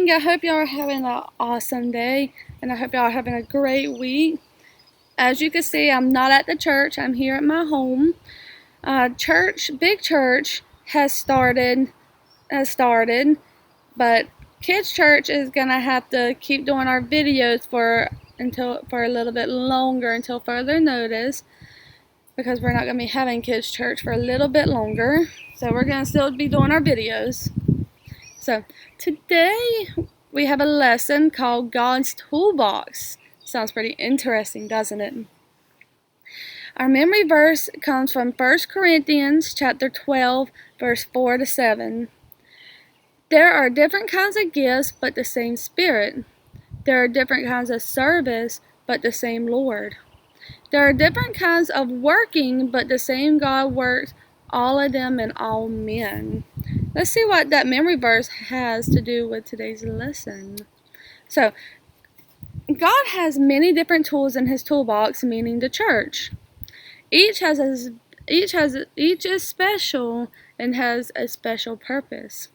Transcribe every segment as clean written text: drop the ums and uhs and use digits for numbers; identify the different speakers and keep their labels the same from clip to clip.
Speaker 1: morning. I hope y'all are having an awesome day, and I hope y'all are having a great week. As you can see, I'm not at the church. I'm here at my home. Big church has started, but kids church is gonna have to keep doing our videos for a little bit longer until further notice, because we're not gonna be having kids church for a little bit longer. So we're gonna still be doing our videos. So today we have a lesson called God's Toolbox. Sounds pretty interesting, doesn't it? Our memory verse comes from 1 Corinthians chapter 12, verse 4 to 7. There are different kinds of gifts, but the same Spirit. There are different kinds of service, but the same Lord. There are different kinds of working, but the same God works all of them in all men. Let's see what that memory verse has to do with today's lesson. So, God has many different tools in His toolbox, meaning the church. Each is special and has a special purpose.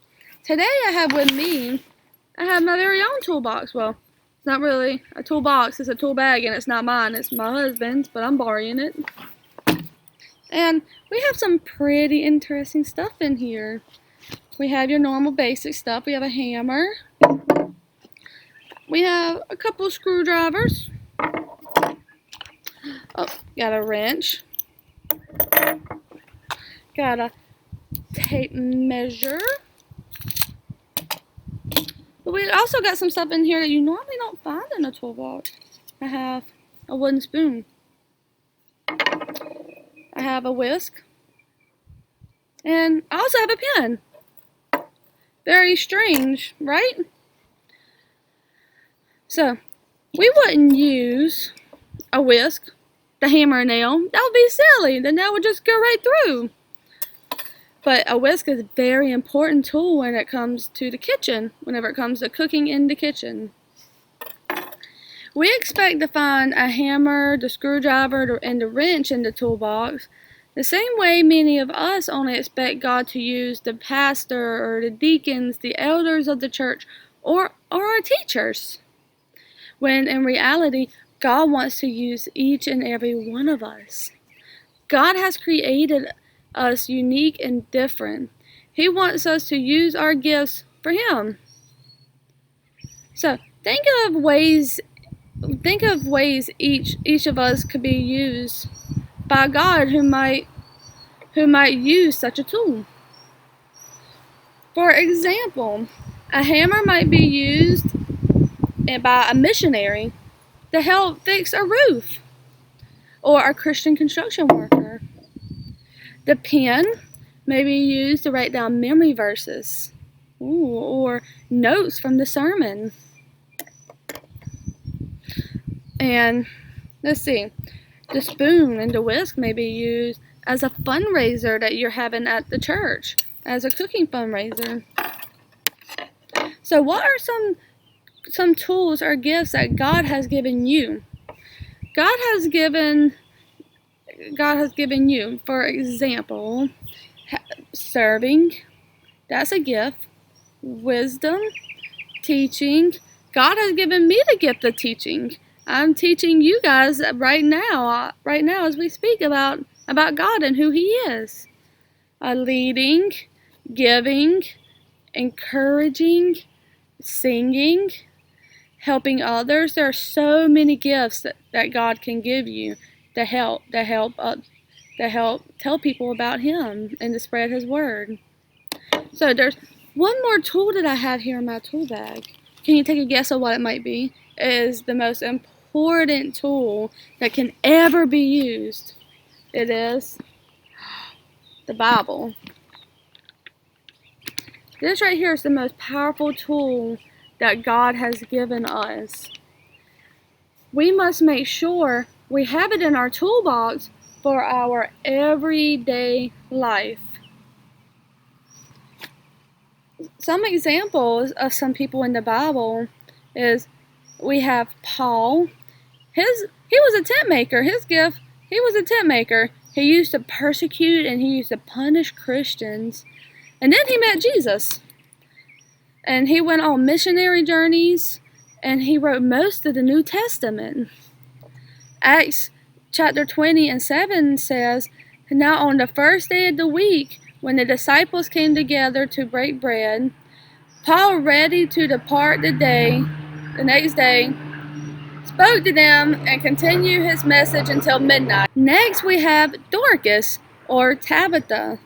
Speaker 1: Today I have my very own toolbox. Well, it's not really a toolbox, it's a tool bag, and it's not mine, it's my husband's, but I'm borrowing it. And we have some pretty interesting stuff in here. We have your normal basic stuff. We have a hammer. We have a couple of screwdrivers. Oh, got a wrench. Got a tape measure. But we also got some stuff in here that you normally don't find in a toolbox. I have a wooden spoon. I have a whisk. And I also have a pen. Very strange, right? So, we wouldn't use a whisk, the hammer and nail. That would be silly. The nail would just go right through. But a whisk is a very important tool when it comes to the kitchen, whenever it comes to cooking in the kitchen. We expect to find a hammer, the screwdriver, and the wrench in the toolbox, the same way many of us only expect God to use the pastor or the deacons, the elders of the church, or our teachers. When in reality, God wants to use each and every one of us. God has created us unique and different. He wants us to use our gifts for Him. So think of ways each of us could be used by God who might use such a tool. For example, a hammer might be used by a missionary to help fix a roof, or a Christian construction worker. The pen may be used to write down memory verses, or notes from the sermon. And let's see, the spoon and the whisk may be used as a fundraiser that you're having at the church, as a cooking fundraiser. So what are some tools or gifts that God has given you? God has given you, for example, serving, that's a gift. Wisdom, teaching. God has given me the gift of teaching. I'm teaching you guys right now as we speak about God and who He is. Leading, giving, encouraging, singing, helping others. There are so many gifts that God can give you to help tell people about Him and to spread His word. So there's one more tool that I have here in my tool bag. Can you take a guess of what it might be? It is the most important tool that can ever be used. It is the Bible. This right here is the most powerful tool that God has given us. We must make sure we have it in our toolbox for our everyday life. Some examples of some people in the Bible is we have Paul. He was a tent maker. His gift, he was a tent maker. He used to persecute and he used to punish Christians. And then he met Jesus. And he went on missionary journeys, and he wrote most of the New Testament. Acts chapter 20 and 7 says, "Now on the first day of the week, when the disciples came together to break bread, Paul, ready to depart the next day, spoke to them and continued his message until midnight." Next we have Dorcas, or Tabitha.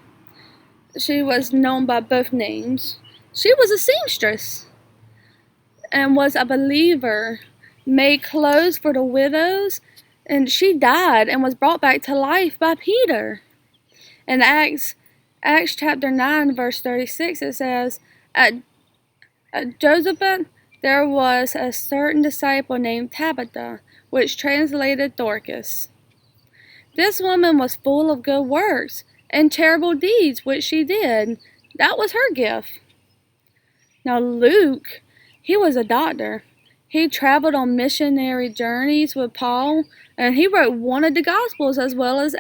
Speaker 1: She was known by both names. She was a seamstress and was a believer, made clothes for the widows, and she died and was brought back to life by Peter. In Acts chapter 9, verse 36, it says, At Josaphat there was a certain disciple named Tabitha, which translated Dorcas. This woman was full of good works and charitable deeds which she did. That was her gift. Now Luke, he was a doctor. He traveled on missionary journeys with Paul, and he wrote one of the Gospels as well as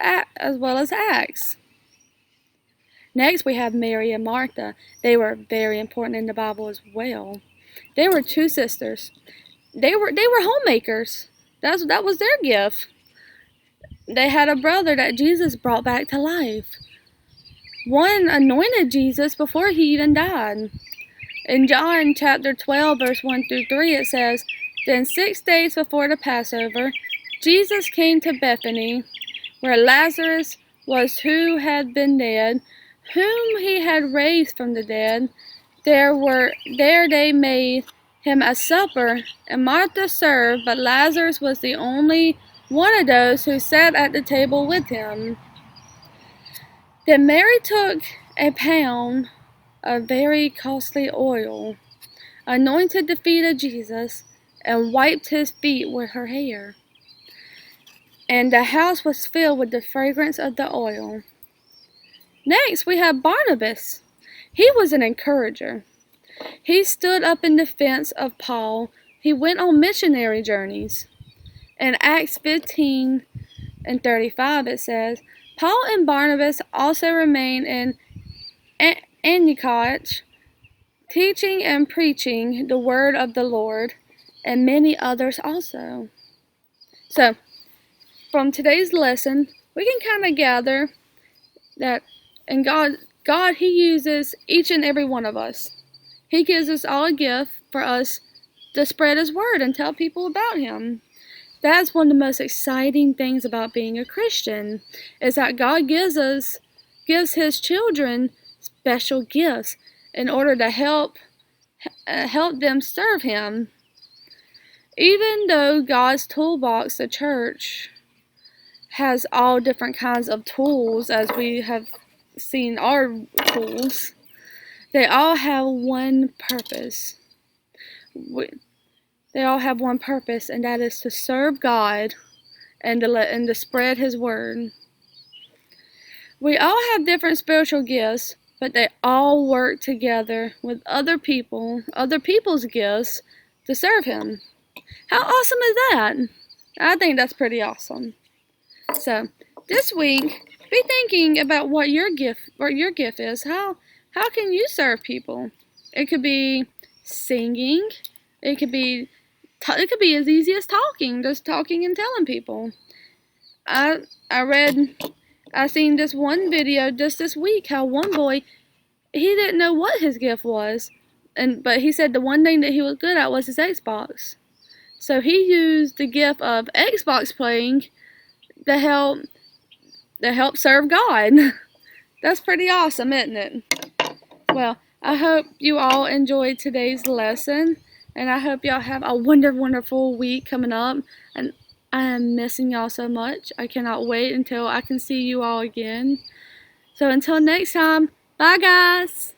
Speaker 1: Acts. Next we have Mary and Martha. They were very important in the Bible as well. They were two sisters. They were homemakers. That was their gift. They had a brother that Jesus brought back to life. One anointed Jesus before he even died. In John chapter 12, verse 1 through 3, it says, "Then 6 days before the Passover, Jesus came to Bethany, where Lazarus was who had been dead, whom he had raised from the dead. There they made him a supper, and Martha served, but Lazarus was the only one of those who sat at the table with him." Then Mary took a pound of very costly oil, anointed the feet of Jesus, and wiped his feet with her hair. And the house was filled with the fragrance of the oil. Next, we have Barnabas. He was an encourager. He stood up in defense of Paul. He went on missionary journeys. In Acts 15 and 35, it says, "Paul and Barnabas also remained in Antioch, teaching and preaching the word of the Lord, and many others also." So, from today's lesson, we can kind of gather that in God, He uses each and every one of us. He gives us all a gift for us to spread His word and tell people about Him. That's one of the most exciting things about being a Christian, is that God gives His children special gifts in order to help them serve Him. Even though God's toolbox, the church, has all different kinds of tools, as we have seen our tools, they all have one purpose. They all have one purpose, and that is to serve God and to spread His word. We all have different spiritual gifts, but they all work together with other people's gifts to serve Him. How awesome is that? I think that's pretty awesome. So, this week, be thinking about what your gift is. How can you serve people? It could be singing. It could be as easy as talking, just talking and telling people. I seen this one video just this week, how one boy, he didn't know what his gift was, but he said the one thing that he was good at was his Xbox. So he used the gift of Xbox playing to help serve God. That's pretty awesome, isn't it? Well, I hope you all enjoyed today's lesson, and I hope y'all have a wonderful week coming up. And I am missing y'all so much. I cannot wait until I can see you all again. So until next time, bye guys!